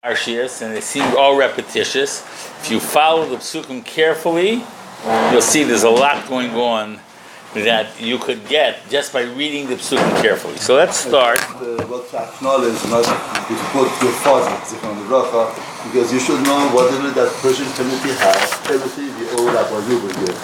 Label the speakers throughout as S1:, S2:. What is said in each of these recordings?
S1: Parshias, and they seem all repetitious. If you follow the psukim carefully, you'll see there's a lot going on that you could get just by reading the psukim carefully. So let's start.
S2: What to acknowledge, not to put your father on the bracha, because you should know whatever that Persian community has, everything we owe Rabbi Nueberger.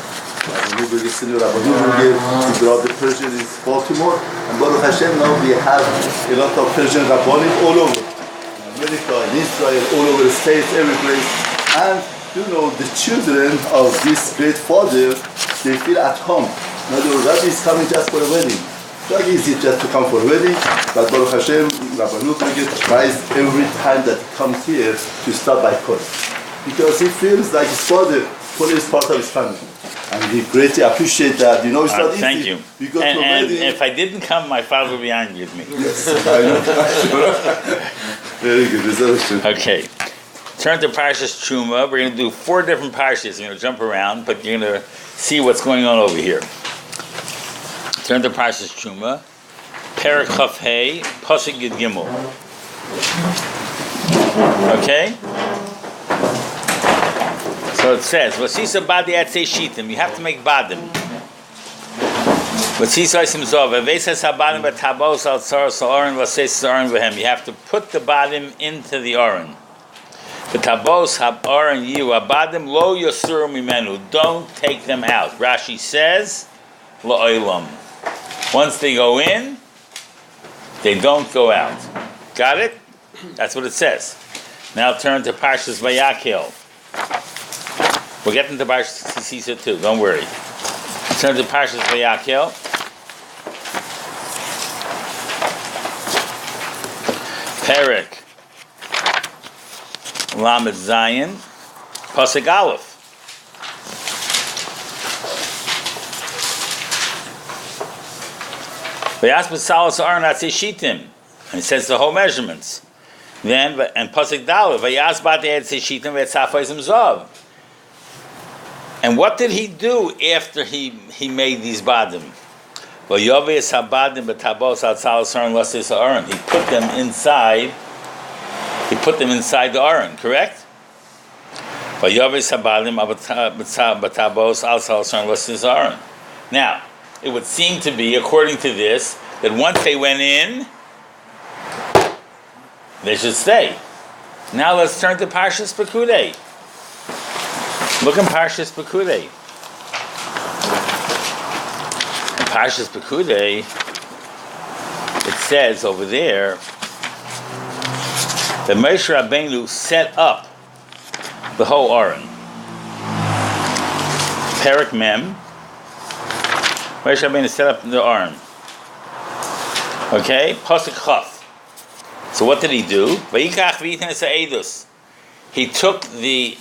S2: Rabbi Nueberger, senior Rabbi Nueberger, he brought the Persian in Baltimore, and Baruch Hashem, now we have a lot of Persian Rabbanim all over. In America, in Israel, all over the States, every place. And you know, the children of this great father, they feel at home. Now the rabbi is coming just for a wedding. It's not easy just to come for a wedding, but Baruch Hashem, Rabbi Nueberger tries every time that he comes here to stop by Kollel. Because he feels like his father, Kollel is part of his family. And we greatly appreciate that. You know, it's not easy.
S1: Thank you. And if I didn't come, my father would be angry with me.
S2: Yes, I know. Very good. Resolution.
S1: Okay. Turn to Parshas Truma. We're going to do 4 different Parshas. You're going to jump around, but you're going to see what's going on over here. Turn to Parshas Truma. Perek Chaf Hey, Pasuk Yud Gimel. Okay? So it says, Vasisa Badi Atzei Shitim. You have to make Badim. Vasisa Isim Zov. Vesas HaBadim Batabos Al Tzaros Aron Vases Aron Vahem. You have to put the Badim into the Aron. Batabos HaAron Yu Abadim Lo Yosuru Mimenu. Don't take them out. Rashi says, La'olam. Once they go in, they don't go out. Got it? That's what it says. Now turn to Parshas Vayakhel. We'll get into Parshas Sisa too, don't worry. Turn to Parshas Vayakhel. Perek Lamed Zayin, Pasuk Aleph. Vayas b'salos Aron atzei shitim, and it says the whole measurements. Then and Pasuk Daled, Vayas b'atei atzei shitim v'etzafayzim zov. And what did he do after he made these badim? V'yoves habadim b'tabos al tzalos Aron lasis Aron. He put them inside. He put them inside the Aron, correct? V'yoves habadim b'tabos al tzalos Aron lasis Aron. Now, it would seem to be, according to this, that once they went in, they should stay. Now let's turn to Parshas Pekudei. Look in Parshas Pekudei. In Parshas Pekudei, it says over there that Moshe Rabbeinu set up the whole Aron. Perek Mem. Moshe Rabbeinu set up the Aron. Okay, Pasuk Chaf. So what did he do? He took the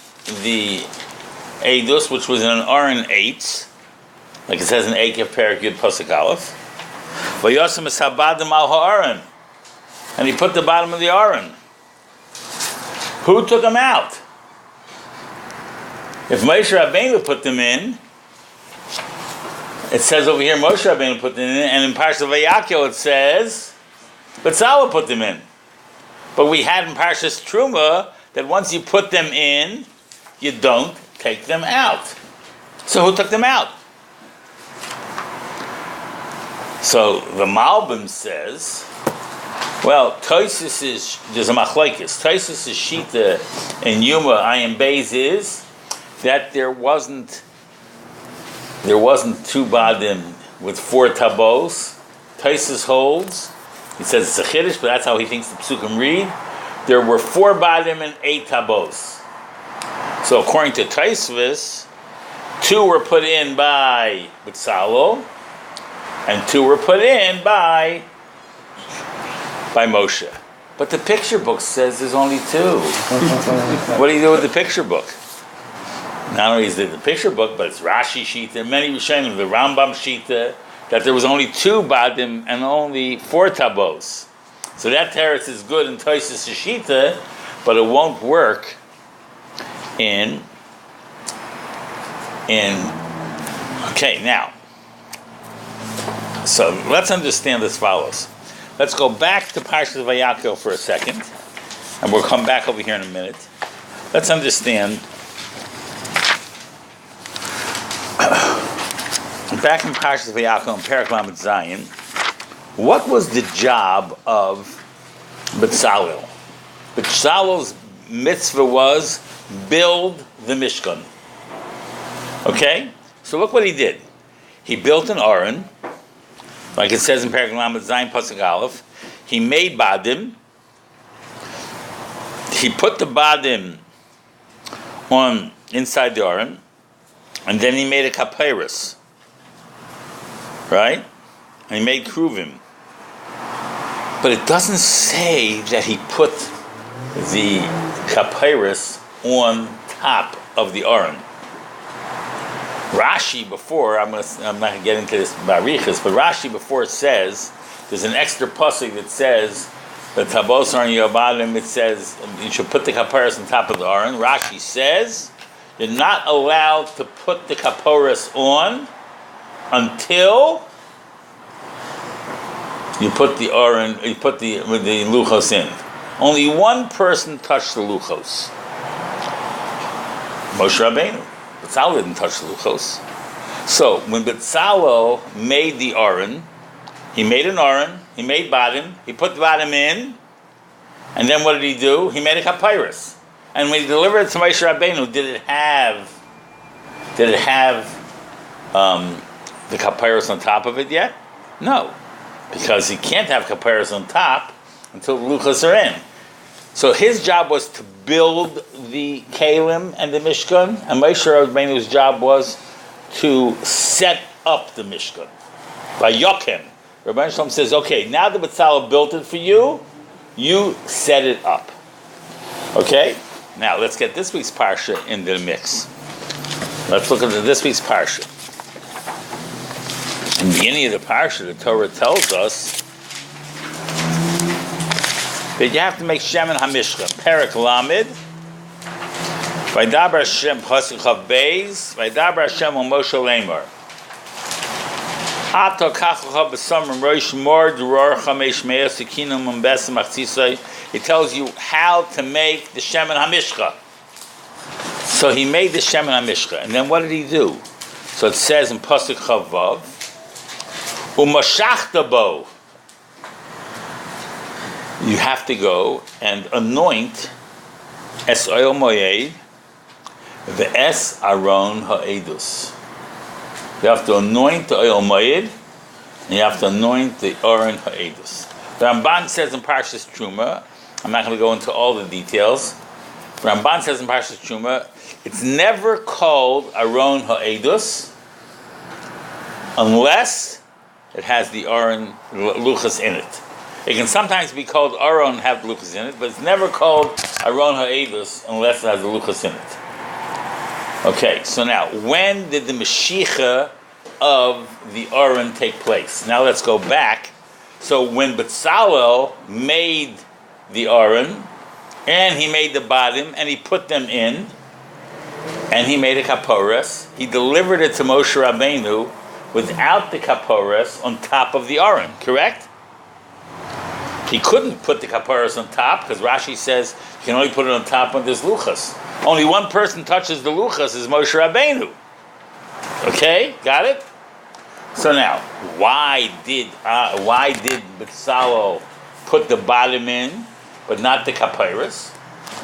S1: Eidus, which was in an Aron 8, like it says in Eikev Perek Yud Pasuk Aleph. Vayosem esabadim al ha'aron, and he put the bottom of the Aron. Who took them out? If Moshe Rabbeinu put them in, it says over here Moshe Rabbeinu put them in, and in Parshas Vayakhel it says Betzalel put them in. But we had in Parshas Truma that once you put them in, you don't take them out. So who took them out? So the Malbim says, well, Tosis is, there's a machlokes. Tosis' shita in Yuma Ayin Beis is that there wasn't 2 badim with 4 tabos. Tosis holds, he says it's a chiddush, but that's how he thinks the psukim read. There were 4 badim and 8 tabos. So according to Tosfos, 2 were put in by Betzalel, and 2 were put in by Moshe. But the picture book says there's only 2. What do you do with the picture book? Not only is it the picture book, but it's Rashi Shita, many Rishonim, the Rambam Shita, that there was only 2 badim and only 4 tabos. So that teretz is good in Tosfos Shita, but it won't work in okay, now. So let's understand as follows. Let's go back to Parshas Vayakhel for a second. and we'll come back over here in a minute. Let's understand. Back in Parshas Vayakol and Perek Lamed Zayin, what was the job of Betzalel? Betzalel's mitzvah was build the Mishkan. Okay? So look what he did. He built an Aron, like it says in Perek Lamed Zayin Pasuk Aleph. He made Badim. He put the Badim on inside the Aron, and then he made a Kapeiros. Right? And he made Kruvim. But it doesn't say that he put the Kapeiros on top of the Aron. Rashi before, I'm not going to get into this barichas, but Rashi before says, there's an extra pasuk that says, the Tabos Aron Yobadim, it says, you should put the Kapeiros on top of the Aron. Rashi says, you're not allowed to put the Kapeiros on until you put the Aron, you put the luchos in. Only one person touched the luchos. Moshe Rabbeinu. Betzalel didn't touch the luchos. So when Betzalel made the Aron, he made an Aron, he made Badim, he put the Badim in, and then what did he do? He made a Kapeiros. And when he delivered it to Moshe Rabbeinu, did it have the Kapeiros on top of it yet? No, because he can't have Kapeiros on top until the luchos are in. So his job was to build the Kalim and the Mishkan, and Moshe Rabbeinu's job was to set up the Mishkan. By Yokem, Rabbi Shalom says, okay, now that Betzalel built it for you, you set it up. Okay? Now let's get this week's Parsha into the mix. Let's look at this week's Parsha. In the beginning of the Parsha, the Torah tells us that you have to make Shemen HaMishkan. Perek Lamed. Vaydaber Hashem Pasuk Chav Beis. Vaydaber Hashem on Moshe Lemar. Ato Kachocha B'Samrim Rosh Mor Duror Chamesh Meir Sekinum Mbesem Achtzisai. It tells you how to make the Shemen HaMishka. So he made the Shemen HaMishka. And then what did he do? So it says in Pasuk Chav Vav, Umashachta Bo. You have to go and anoint Es Oil Moyed, the Es Aron Ha'edus. You have to anoint the Oil Moyed, and you have to anoint the Aron Ha'edus. The Ramban says in Parshas Truma, I'm not going to go into all the details, but Ramban says in Parshas Truma, it's never called Aron Ha'edus unless it has the Aron Luchas in it. It can sometimes be called Aron and have the luchas in it, but it's never called Aron Ha'edus unless it has the luchas in it. Okay, so now, when did the Mashiach of the Aron take place? Now let's go back. So when Betzalel made the Aron, and he made the Badim, and he put them in, and he made a Kapeiros, he delivered it to Moshe Rabbeinu without the Kapeiros on top of the Aron, correct? He couldn't put the Kapeiros on top because Rashi says you can only put it on top when there's luchas. Only one person touches the luchas is Moshe Rabbeinu. Okay, got it? So now, why did Betzalel put the Badim in but not the Kapeiros?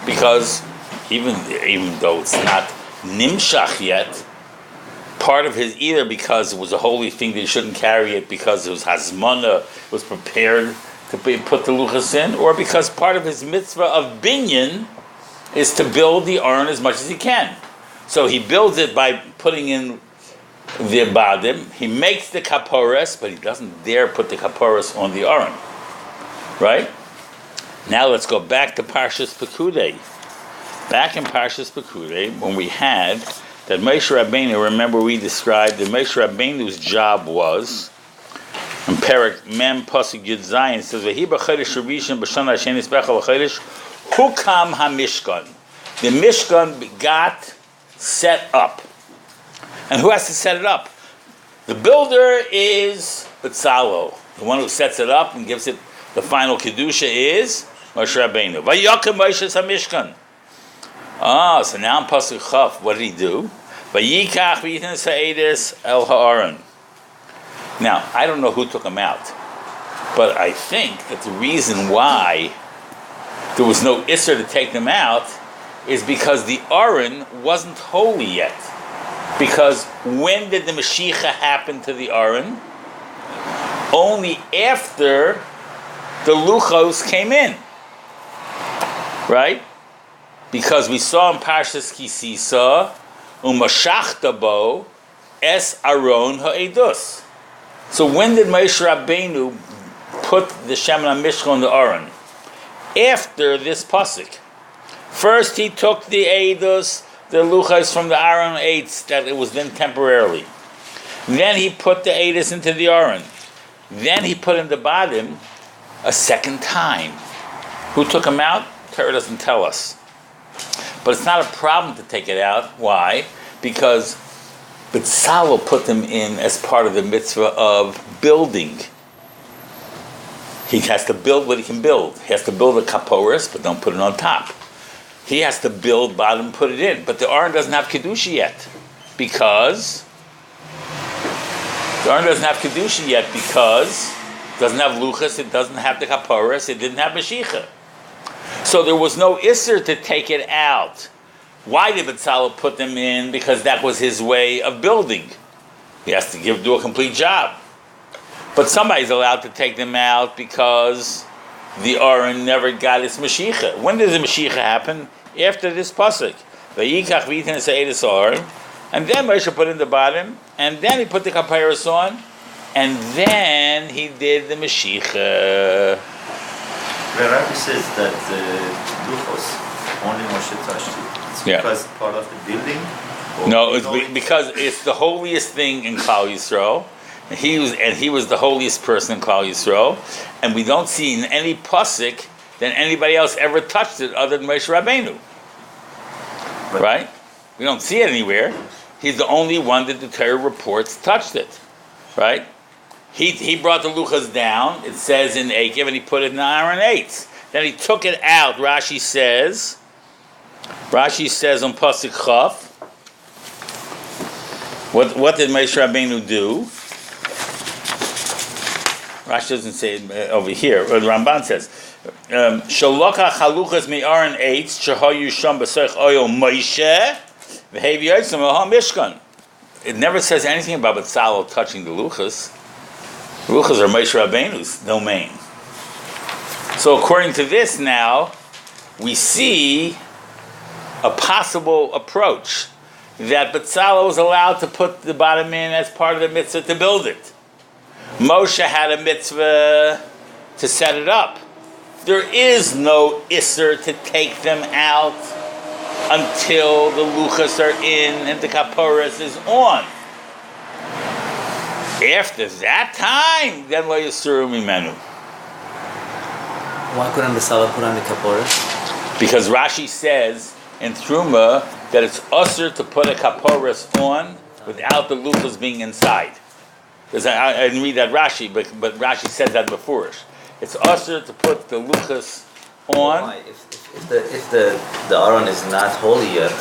S1: Because even though it's not Nimshach yet, part of his, either because it was a holy thing that he shouldn't carry it because it was Hazmana, it was prepared to put the luchas in, or because part of his mitzvah of binyan is to build the Aron as much as he can. So he builds it by putting in the Badim. He makes the Kapeiros, but he doesn't dare put the Kapeiros on the Aron. Right? Now let's go back to Parshas Pekudei. Back in Parshas Pekudei, when we had that Moshe Rabbeinu, remember we described that Moshe Rabbeinu's job was, in Perek Mem Pasuk Yud Zayin, it says, "V'hi b'chodesh Rishon b'shana hashenis b'echol chodesh hukam hamishkan." The Mishkan got set up, and who has to set it up? The builder is Betzalel. The one who sets it up and gives it the final kedusha is Moshe Rabbeinu. Vayakim Moshe HaMishkan. So now in Pasuk Chaf, what did he do? Vayikach v'yitin sa'edis el ha'aron. Now, I don't know who took him out, but I think that the reason why there was no Isser to take them out is because the Aron wasn't holy yet. Because when did the Mashiach happen to the Aron? Only after the Luchos came in. Right? Because we saw in Parshas Kisisa, Umashachta bo es Aron ha'edus. So when did Moshe Rabbeinu put the Shemin HaMishkan on the Aron? After this pasuk. First he took the Eidos, the Luchas from the Aron Eitz, that it was then temporarily. Then he put the Eidos into the Aron. Then he put in the Badim a second time. Who took him out? Torah doesn't tell us. But it's not a problem to take it out. Why? Because B'Tzalel put them in as part of the mitzvah of building. He has to build what he can build. He has to build a kaporis, but don't put it on top. He has to build bottom, put it in. But the Aron doesn't have Kedusha yet. Because it doesn't have Luchas, it doesn't have the kaporis, it didn't have Mashiach. So there was no Isser to take it out. Why did B'Tzalel put them in? Because that was his way of building. He has to do a complete job. But somebody's allowed to take them out because the Aron never got its Mashiach. When did the Mashiach happen? After this pasuk. Vayikach v'yitin sa'edis Aron. And then Moshe put in the bottom. And then he put the kapiros on. And then he did the Mashiach.
S3: The Rabbi says that the Luchos, only Moshe touched it. It's because part of the building?
S1: No, it's because it's the holiest thing in Klal Yisrael. He was the holiest person in Klal Yisrael. And we don't see in any pasuk that anybody else ever touched it other than Moshe Rabbeinu. Right? We don't see it anywhere. He's the only one that the Torah reports touched it. Right? He brought the luchas down, it says in Akev, and he put it in the Aron Eitz. Then he took it out, Rashi says on Pasuk Chaf, what did Moshe Rabbeinu do? Rashi doesn't say it over here, or the Ramban says, Shaloka chaluchas mi Aron Eitz, shehoyu sham b'soich oil Moshe, v'hevi yotzim l'ha mishkan. It never says anything about B'Tzalel touching the luchas. Luchas are Moshe Rabbeinu's domain. So according to this now, we see a possible approach that B'Tzalel was allowed to put the bottom in as part of the mitzvah to build it. Moshe had a mitzvah to set it up. There is no Isser to take them out until the luchas are in and the kaporas is on. After that time, then lo yisuru mimenu.
S4: Why couldn't the B'Tzalel put on the kaporas?
S1: Because Rashi says in Truma that it's usher to put a kaporas on without the luchas being inside. Because I didn't read that Rashi, but Rashi said that before. It's usher to put the luchas on.
S4: Why? If the Aron is not holy yet,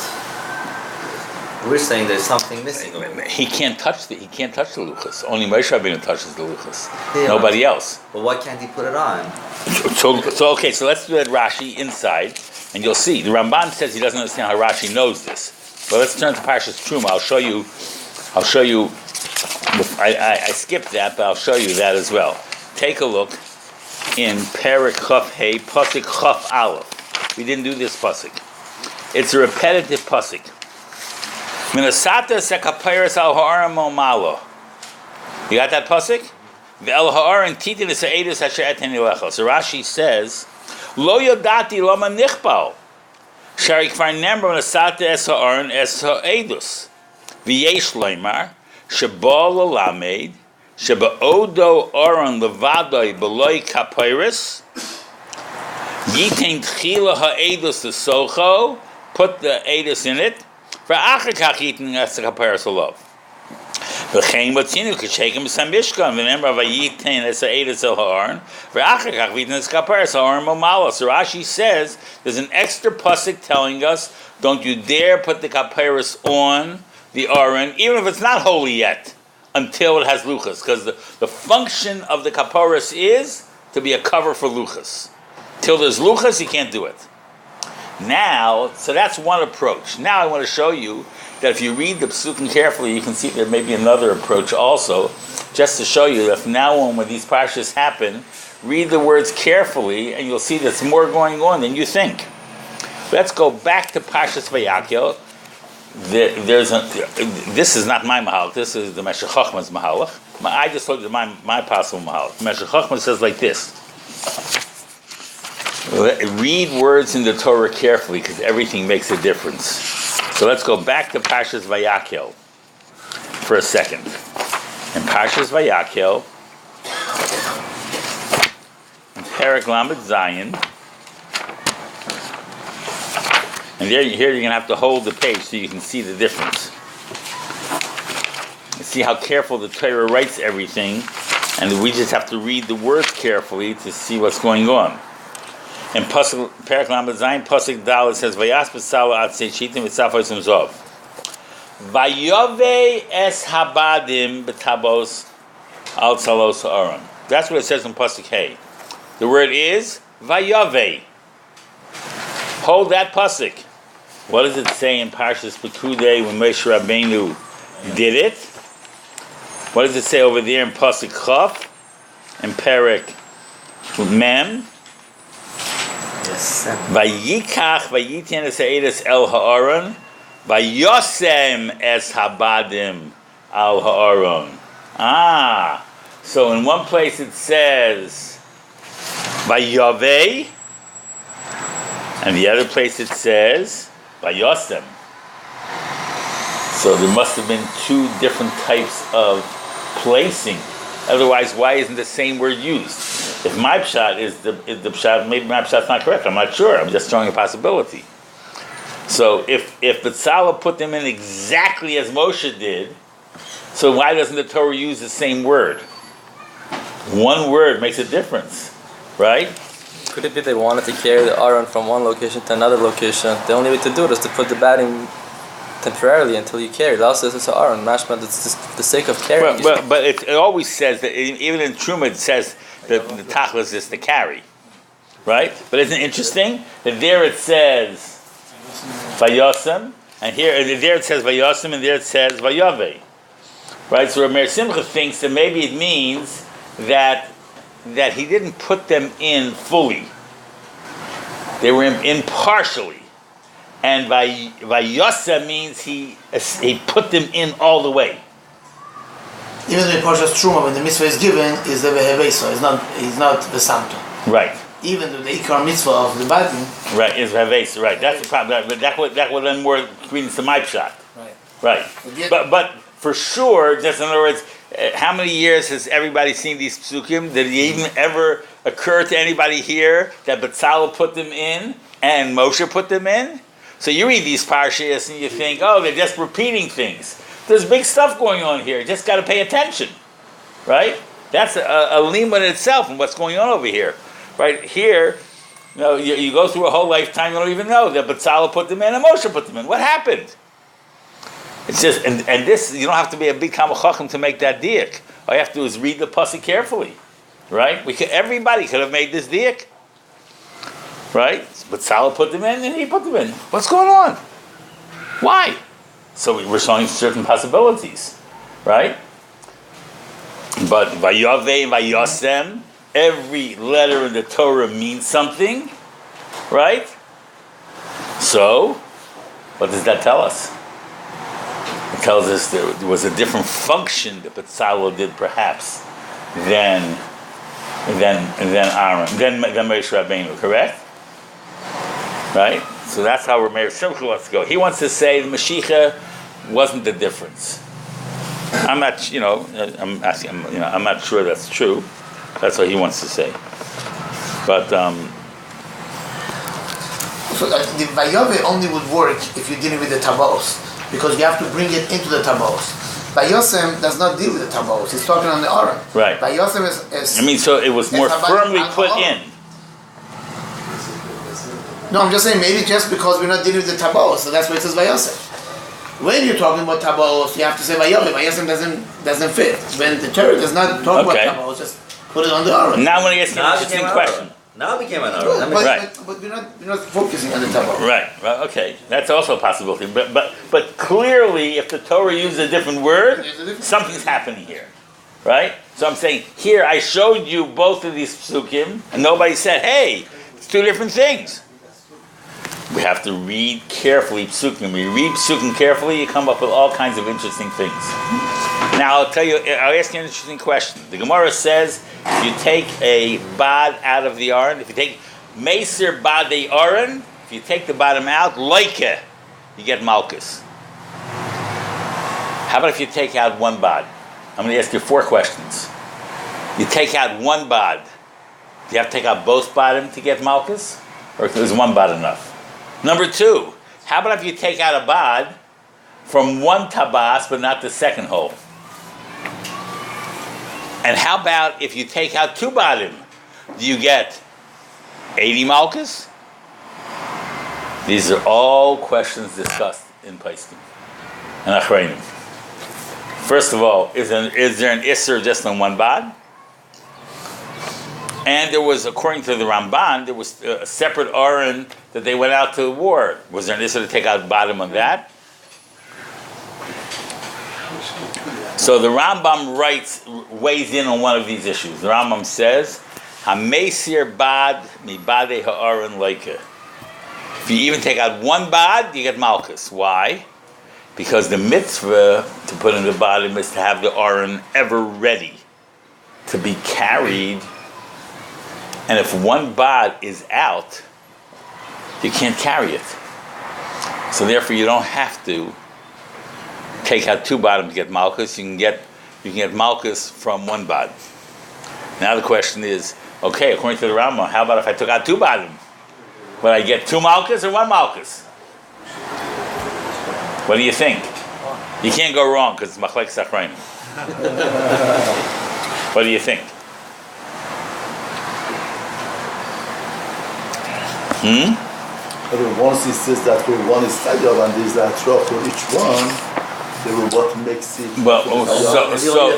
S4: we're saying there's something missing.
S1: He can't touch the luchas. Only Moshe Rabbeinu touches the luchas. Yeah. Nobody else.
S4: But why can't he put it on?
S1: So let's do that Rashi inside, and you'll see. The Ramban says he doesn't understand how Rashi knows this. But let's turn to Parshas Truma. I'll show you. I skipped that, but I'll show you that as well. Take a look in Perek Chaf Hey Pasuk Chaf Aleph. We didn't do this pasuk. It's a repetitive pasuk. Minasata sekapiris al ha'aram malo. You got that pasuk? Ve'el ha'aram titin esa'edus asher eten ilecha. So Rashi says, Lo yodati lama nichbal. Shari kvar nember minasata es ha'aram es ha'edus. V'yesh leimar, sheba l'lamed, sheba odo aron levadoi beloi kapiris, yitain tchila ha'edus l'socho, put the edus in it, v'achar kach yitin es ha'kapiris alav. V'chein Batzinu k'sheikim b'sam Mishkan. Remember, Vayitin esa'edes el ha'aron. V'achar kach v'yitin es kaparas ha'aron mo'malos. So Rashi says there's an extra pasuk telling us, don't you dare put the kaparas on the Aron, even if it's not holy yet, until it has luchas. Because the function of the kaparas is to be a cover for luchas. Till there's luchas, you can't do it. Now, so that's one approach. Now I want to show you that if you read the psukim carefully, you can see there may be another approach also, just to show you that from now on when these parshas happen, read the words carefully and you'll see there's more going on than you think. Let's go back to Parshas Vayakhel. This is not my mahalach, this is the Meshech Chochmah's mahalach. I just told you my possible mahalach. Meshech Chochmah says like this. Read words in the Torah carefully because everything makes a difference. So let's go back to Parshas Vayakhel for a second. In Parshas Vayakhel, in Perek Lamed Zayin, and here you're going to have to hold the page so you can see the difference. You see how careful the Torah writes everything, and we just have to read the words carefully to see what's going on. In Perek Lamed Zayin, Pasuk Dal, it says, Vayas b'tzala ad seichitim v'tzafos umzov. Vayove es habadim b'tabos al tzalos ha'aron. That's what it says in Pasuk Hey. The word is Vayove. Hold that Pasuk. What does it say in Parshas Pekudei when Moshe Rabbeinu did it? What does it say over there in Pasuk Chaf? In Perek Mem? Vayikach vayitin es ha'edes el ha'aron vayosem es habadim al ha'aron. So in one place it says vayaveh, and the other place it says vayosem. So there must have been two different types of placing. Otherwise, why isn't the same word used? If my pshat is the pshat, maybe my pshat's not correct. I'm not sure. I'm just showing a possibility. So if Betzalel put them in exactly as Moshe did, so why doesn't the Torah use the same word? One word makes a difference, right?
S5: Could it be they wanted to carry the Aron from one location to another location? The only way to do it is to put the Badim temporarily until you carry. Also, it's an Aron. Mashma, it's just the sake of carrying.
S1: But it always says that, even in Truma, it says that the tachlis is to carry, right? But isn't it interesting that there it says Vayosem, and there it says Vayosem, and there it says Vayave, right? So Rameir Simcha thinks that maybe it means that he didn't put them in fully; they were in partially. And Vayosem means he put them in all the way.
S6: Even in Parshas Truma, when the mitzvah is given, is the Vehevesa, he's not the Samto.
S1: Right.
S6: Even the Ikar mitzvah of the Badim.
S1: Right, is Vehevesa, right. That's the problem. That would lend more credence to my pshat. Right. But for sure, just in other words, how many years has everybody seen these psukim? Did it even ever occur to anybody here that Betzalel put them in and Moshe put them in? So you read these parshas and you think, oh, they're just repeating things. There's big stuff going on here. Just got to pay attention, right? That's a limud in itself and what's going on over here, right? Here, you go through a whole lifetime, you don't even know that Betzalel put them in and Moshe put them in. What happened? It's just, and this, you don't have to be a big Talmid Chacham to make that diak. All you have to do is read the pasuk carefully, right? Everybody could have made this diak, right? Betzalel put them in and he put them in. What's going on? Why? So we're showing certain possibilities, right? But Vayaveh and Vayosem, every letter in the Torah means something, right? So, what does that tell us? It tells us there was a different function that Betzalel did, perhaps, than Aron, than Moshe Rabbeinu, correct? Right? So that's how Rameir Simcha wants to go. He wants to say the Mashiach wasn't the difference. I'm not, I'm not sure that's true. That's what he wants to say. But
S6: so the Vayave only would work if you're dealing with the Tabos. because you have to bring it into the tabos. Vayosem does not deal with the tabos. He's talking on the Aron.
S1: Right.
S6: Vayosem is
S1: I mean, so it was more firmly put in.
S6: No, I'm just saying maybe just because we're not dealing with the tabos, so that's why it says Vayosem. When you're talking about tabos, you have to say Vayosem. Vayosem doesn't fit. When the Torah does not talk about tabos, just put it on the Aron.
S1: Now I'm going to ask you an interesting question.
S4: Now it became an Aron.
S6: But we're not focusing on the tabos.
S1: Right. Well, okay. That's also a possibility. But clearly, if the Torah uses a different word, something's happening here. Right? So I'm saying, here I showed you both of these psukim, and nobody said, hey, it's two different things. We have to read carefully psukim. When you read psukim carefully, you come up with all kinds of interesting things. Now I'll ask you an interesting question. The Gemara says, if you take a bad out of the Aron, if you take Meser Badei Aron, if you take the bottom out, Loike, you get Malchus. How about if you take out one bad? I'm going to ask you 4 questions. You take out one bad. Do you have to take out both bottom to get Malchus? Or is one bad enough? Number 2, how about if you take out a bad from one tabas but not the second hole? And how about if you take out 2 badim? Do you get 80 malchus? These are all questions discussed in Paiskim and Achreinim. First of all, is there an Isser just on one bad? And there was, according to the Ramban, there was a separate Aron that they went out to war. Was there an Isser to take out bottom on that? So the Rambam weighs in on one of these issues. The Rambam says, "Hamesir bad mi bade ha'aron leike." If you even take out one bad, you get malchus. Why? Because the mitzvah to put in the bottom is to have the Aron ever ready to be carried. And if one bad is out, you can't carry it. So therefore, you don't have to take out 2 bottoms to get malchus. You can get malchus from one bad. Now the question is, okay, according to the Rambam, how about if I took out 2 bottom? Would I get 2 malchus or 1 malchus? What do you think? You can't go wrong because it's machlek sachrayim. What do you think?
S2: But once he says that for one is tayav and there's a trough for each one, then what makes it?
S1: Well,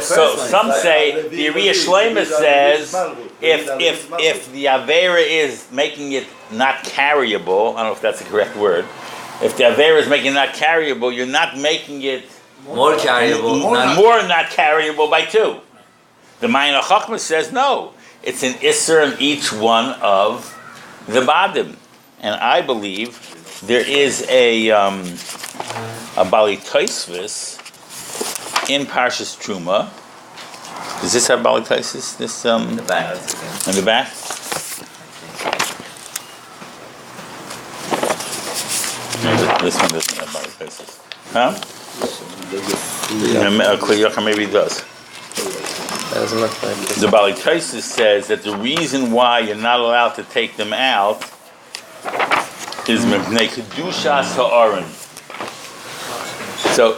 S1: so some say the Ariya Shleima says if the avera is making it not carryable, I don't know if that's the correct word. If the avera is making it not carryable, you're not making it
S4: more carryable,
S1: more not carryable by 2. The Ma'ayin HaChachma says no. It's an Isser in each one of the Badim. And I believe there is a Bali Taisvis in Parshas Truma. Does this have Bali Taisvis? This
S4: in the back.
S1: In the back? No, this one doesn't have Bali Taisvis. Huh? Maybe it does.
S5: Doesn't look like it.
S1: The Bali Taisvis says that the reason why you're not allowed to take them out is mipnei kedushas ha'aron.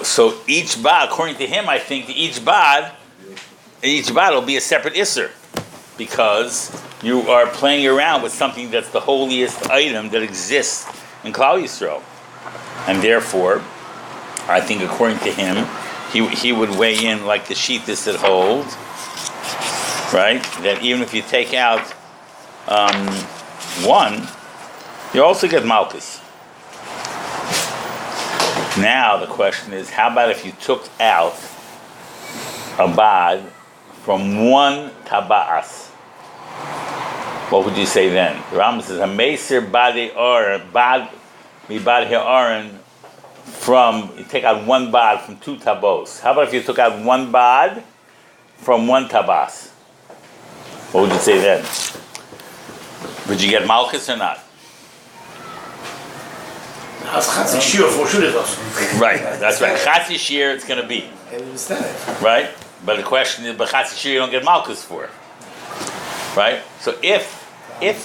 S1: So each bad, according to him, I think each bad will be a separate isser because you are playing around with something that's the holiest item that exists in Klal Yisrael, and therefore, I think according to him, he would weigh in like the sheetis that hold, right? That even if you take out one, you also get malchus. Now the question is, how about if you took out a bad from one taba'as? What would you say then? The Rambam says, "Hamesir badei Aron, bad mi badei Aron." You take out one bad from 2 tabos. How about if you took out one bad from one tabas? What would you say then? Would you get malchus or not? Right, that's right. Chatzi shir it's going to be. Right? But the question is, but Chatzi shir you don't get malchus for. Right? So if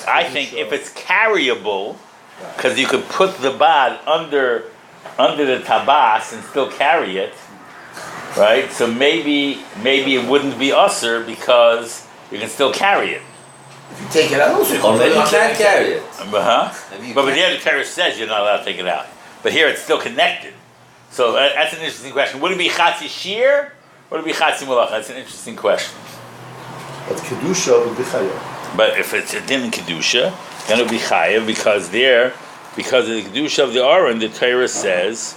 S1: I think if it's carryable, because you could put the bad under under the tabas and still carry it, right? So maybe it wouldn't be usher because you can still carry it.
S6: If you take it out, also you
S4: Or maybe you
S6: can't
S4: can't carry it. Maybe you
S1: But
S4: can't.
S1: the other Torah says you're not allowed to take it out. But here it's still connected. So that's an interesting question. Would it be chatzi shir or would it be chatzi malach? That's an interesting question.
S2: But kedusha would be chayav.
S1: But if it's a din in kedusha, then it would be chayav because of the kedusha of the Aron, the Torah says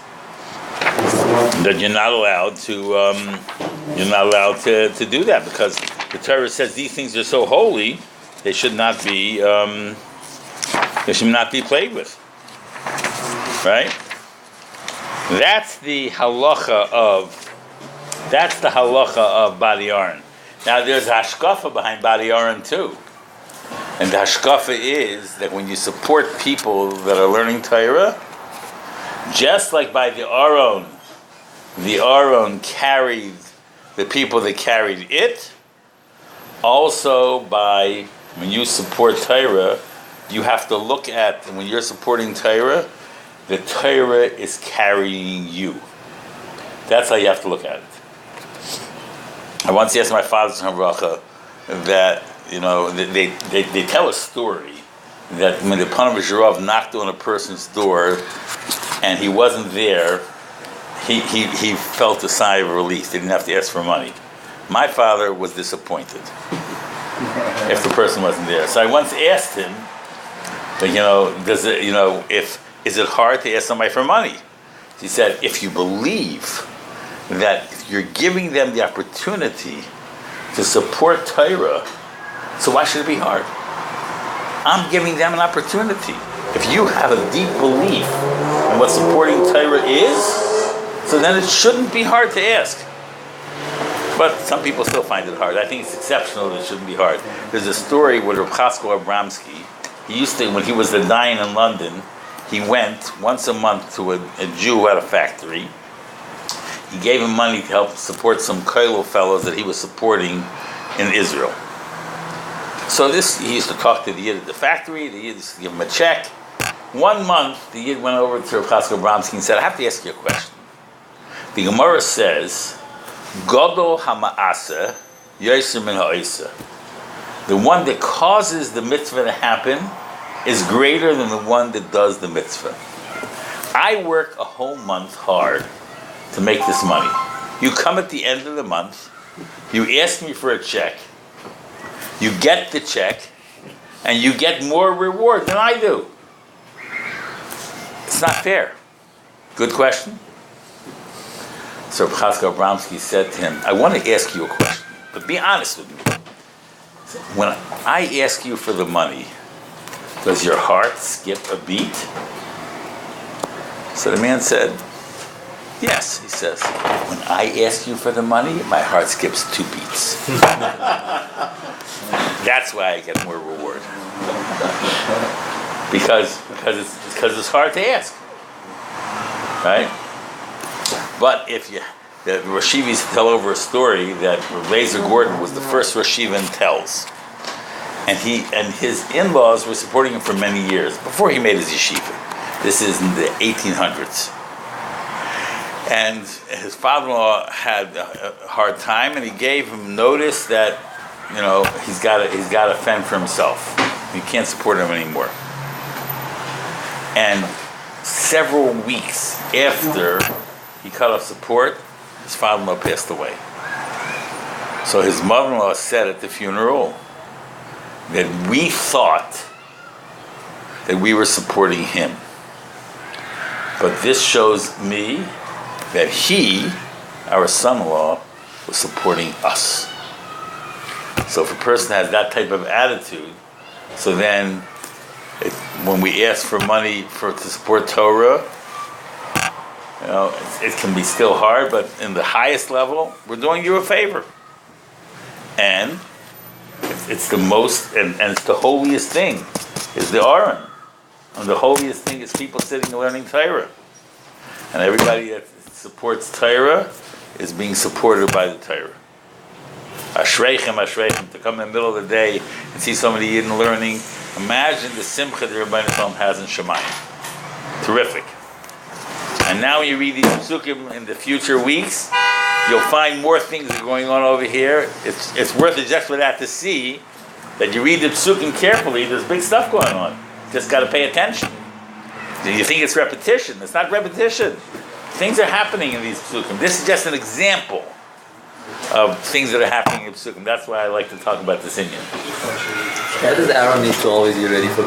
S1: that you're not allowed to do that because the Torah says these things are so holy they should not be played with, right? That's the halacha of Badi Aron. Now there's a hashkafa behind Badi Aron too, and the hashkafa is that when you support people that are learning Torah, just like by the Aron carried the people that carried it. Also, when you support Torah, you have to look at, when you're supporting Torah, the Torah is carrying you. That's how you have to look at it. I once asked my father's Havracha that, they tell a story that when the Panav Zhirav knocked on a person's door and he wasn't there, he felt a sigh of relief. He didn't have to ask for money. My father was disappointed if the person wasn't there. So I once asked him, is it hard to ask somebody for money? He said, if you believe that you're giving them the opportunity to support Torah, so why should it be hard? I'm giving them an opportunity. If you have a deep belief in what supporting Torah is, so then it shouldn't be hard to ask. But some people still find it hard. I think it's exceptional that it shouldn't be hard. There's a story with Rav Chasko Abramsky. He used to, when he was the Dayan in London, he went once a month to a Jew who had a factory. He gave him money to help support some Kollel fellows that he was supporting in Israel. So he used to talk to the Yid at the factory. The Yid used to give him a check. One month, the Yid went over to Rav Chasko Abramsky and said, I have to ask you a question. The Gemara says, Godol hama'asa yoser min ha'isa. The one that causes the mitzvah to happen is greater than the one that does the mitzvah. I work a whole month hard to make this money. You come at the end of the month, you ask me for a check, you get the check, and you get more reward than I do. It's not fair. Good question. So Chasko Abramsky said to him, I want to ask you a question, but be honest with me. When I ask you for the money, does your heart skip a beat? So the man said, yes, he says. When I ask you for the money, my heart skips 2 beats. That's why I get more reward. Because it's hard to ask. Right? But the Rosh Yeshiva used to tell over a story that Lazer Gordon was the first Rosh Yeshiva in Telz. And his in-laws were supporting him for many years, before he made his yeshiva. This is in the 1800s. And his father-in-law had a hard time, and he gave him notice that, he's got to fend for himself. He can't support him anymore. And several weeks after he cut off support, his father-in-law passed away. So his mother-in-law said at the funeral that we thought that we were supporting him. But this shows me that he, our son-in-law, was supporting us. So if a person has that type of attitude, so then when we ask for money to support Torah, it can be still hard, but in the highest level, we're doing you a favor. And it's the most, and it's the holiest thing, is the Aron. And the holiest thing is people sitting and learning Torah. And everybody that supports Torah is being supported by the Torah. Ashreichem, Ashreichem, to come in the middle of the day and see somebody Yidden learning. Imagine the simcha that Rabbeinu Shalom has in Shemayim. Terrific. And now when you read these psukim in the future weeks, you'll find more things that are going on over here. It's worth it just for that to see that you read the psukim carefully. There's big stuff going on. Just got to pay attention. You think it's repetition? It's not repetition. Things are happening in these psukim. This is just an example of things that are happening in psukim. That's why I like to talk about this Inyan.
S4: Why does Aron need to always be ready for